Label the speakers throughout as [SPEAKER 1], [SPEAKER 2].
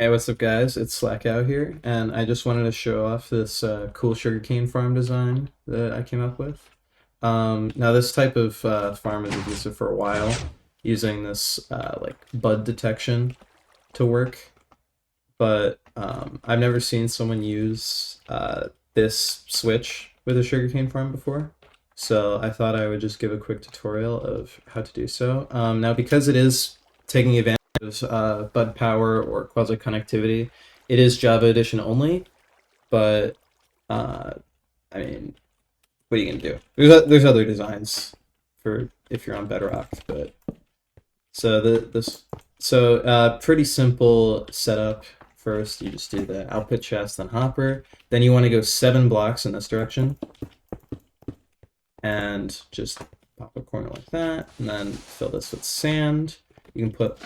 [SPEAKER 1] Hey, what's up, guys? It's Slack out here, and I just wanted to show off this cool sugarcane farm design that I came up with. Now, this type of farm has existed for a while, using this like bud detection to work, but I've never seen someone use this switch with a sugarcane farm before. So I thought I would just give a quick tutorial of how to do so. Now, because it is taking advantage bud power or quasi-connectivity. It is Java Edition only, but uh, I mean, what are you gonna do? There's other designs for if you're on Bedrock, but so pretty simple setup. First, you just do the output chest, then hopper. Then you want to go 7 blocks in this direction, and just pop a corner like that, and then fill this with sand. You can put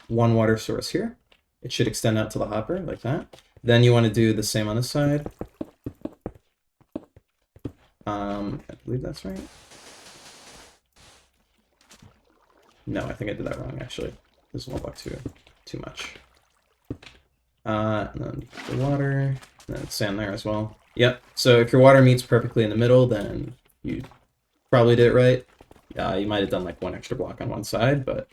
[SPEAKER 1] one water source here. It should extend out to the hopper like that. Then you want to do the same on this side. I believe that's right. No, I think I did that wrong actually. This is 1 block too much. And then the water, and then sand there as well. Yep. So if your water meets perfectly in the middle, then you probably did it right. You might have done like 1 extra block on one side, but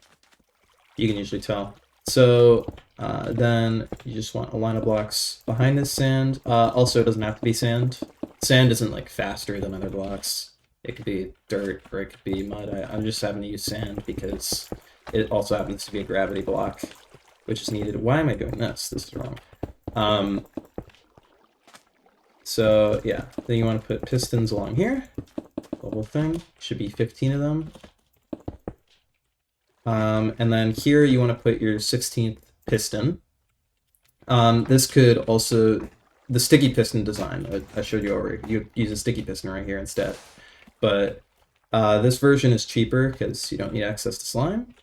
[SPEAKER 1] you can usually tell. So then you just want a line of blocks behind this sand. Also, it doesn't have to be sand. Sand isn't like faster than other blocks. It could be dirt or it could be mud. I'm just having to use sand because it also happens to be a gravity block, which is needed. Why am I doing this? This is wrong. So yeah, then you want to put pistons along here. The whole thing should be 15 of them. And then here you want to put your 16th piston. This could also, the sticky piston design I showed you already, you use a sticky piston right here instead. But this version is cheaper because you don't need access to slime.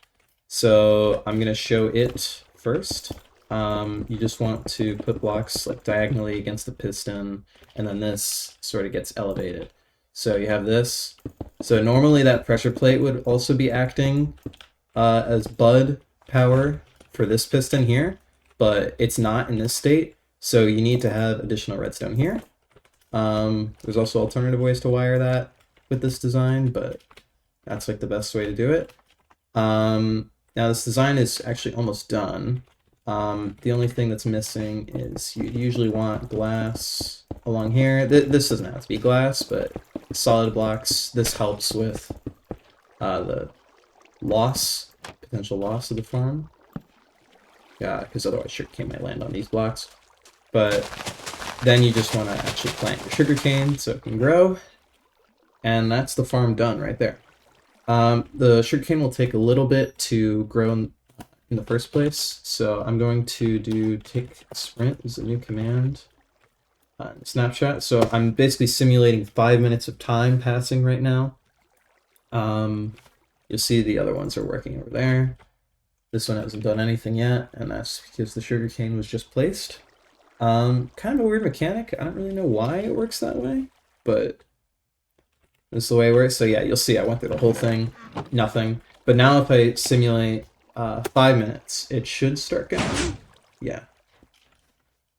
[SPEAKER 1] So I'm going to show it first. You just want to put blocks like diagonally against the piston, and then this sort of gets elevated. So you have this. So normally that pressure plate would also be acting as bud power for this piston here, but it's not in this state, so you need to have additional redstone here. There's also alternative ways to wire that with this design, but that's like the best way to do it. Now this design is actually almost done. The only thing that's missing is you usually want glass along here. This doesn't have to be glass, but solid blocks. This helps with the potential loss of the farm. Yeah, because otherwise sugarcane might land on these blocks. But then you just want to actually plant your sugarcane so it can grow. And that's the farm done right there. The sugarcane will take a little bit to grow in the first place. So I'm going to do take sprint is a new command. Snapshot. So I'm basically simulating 5 minutes of time passing right now. You'll see the other ones are working over there. This one hasn't done anything yet, and that's because the sugarcane was just placed. Kind of a weird mechanic. I don't really know why it works that way, but this is the way it works. So yeah, you'll see I went through the whole thing, nothing. But now if I simulate 5 minutes, it should start going. Yeah.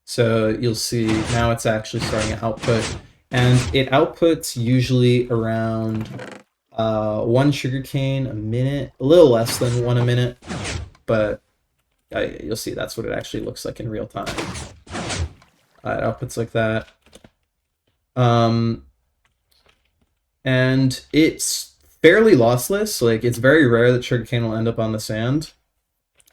[SPEAKER 1] So you'll see now it's actually starting to output, and it outputs usually around 1 sugarcane a minute, a little less than 1 a minute, but you'll see that's what it actually looks like in real time. It outputs like that. And it's fairly lossless. Like, it's very rare that sugarcane will end up on the sand.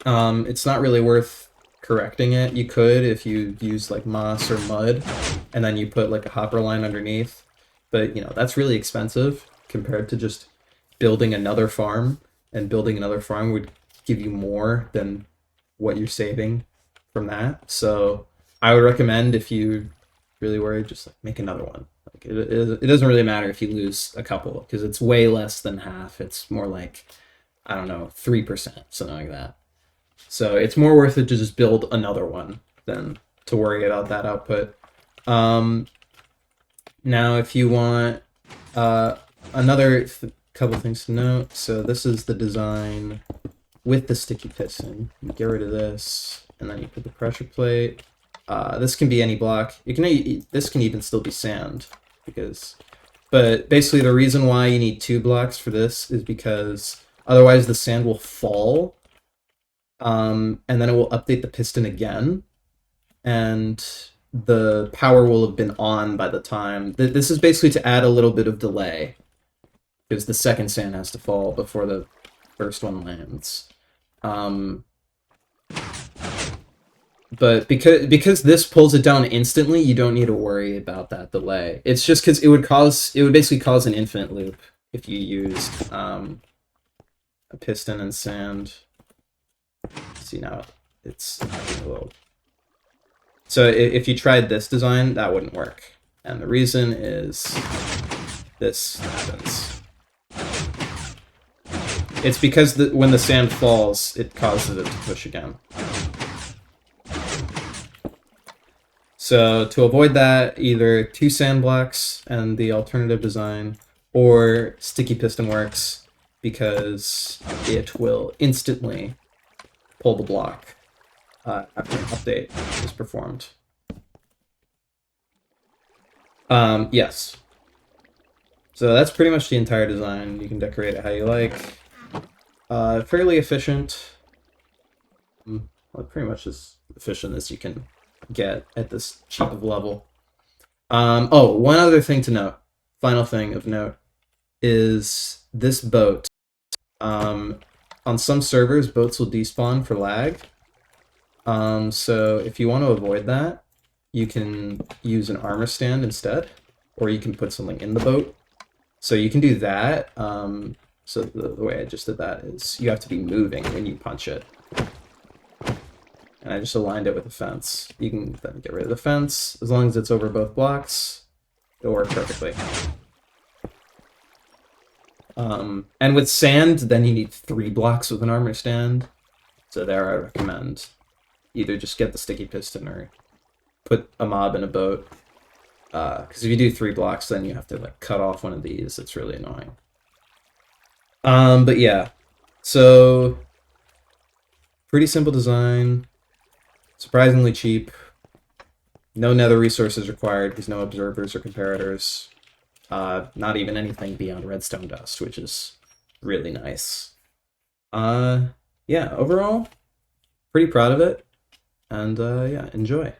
[SPEAKER 1] It's not really worth correcting it. You could if you use like moss or mud, and then you put like a hopper line underneath. But, you know, that's really expensive compared to just building another farm, and building another farm would give you more than what you're saving from that. So I would recommend, if you really worried, just like make another one. Like it doesn't really matter if you lose a couple, because it's way less than half. It's more like, I don't know, 3%, something like that. So it's more worth it to just build another one than to worry about that output. Now if you want another couple things to note. So this is the design with the sticky piston. Get rid of this. and then you put the pressure plate. This can be any block. This can even still be sand, but basically the reason why you need 2 blocks for this is because otherwise the sand will fall, and then it will update the piston again, and the power will have been on by the time. This is basically to add a little bit of delay, because the second sand has to fall before the first one lands. But because this pulls it down instantly, you don't need to worry about that delay. It's just because it would basically cause an infinite loop if you used a piston and sand. See, now it's a little. So if you tried this design, that wouldn't work, and the reason is this happens. It's because when the sand falls, it causes it to push again. So to avoid that, either 2 sand blocks and the alternative design, or sticky piston works because it will instantly pull the block after an update is performed. Yes. So that's pretty much the entire design. You can decorate it how you like. Fairly efficient. Well, pretty much as efficient as you can get at this cheap of level. Oh, one other thing to note, final thing of note, is this boat. On some servers, boats will despawn for lag. So if you want to avoid that, you can use an armor stand instead, or you can put something in the boat. So you can do that. So the way I just did that is you have to be moving when you punch it. And I just aligned it with a fence. You can then get rid of the fence. As long as it's over both blocks, it'll work perfectly. And with sand, then you need 3 blocks with an armor stand. So there I recommend either just get the sticky piston or put a mob in a boat. Because if you do 3 blocks, then you have to like cut off one of these. It's really annoying. But yeah, so pretty simple design. Surprisingly cheap. No nether resources required because no observers or comparators. Not even anything beyond redstone dust, which is really nice. Yeah, overall, pretty proud of it. And yeah, enjoy.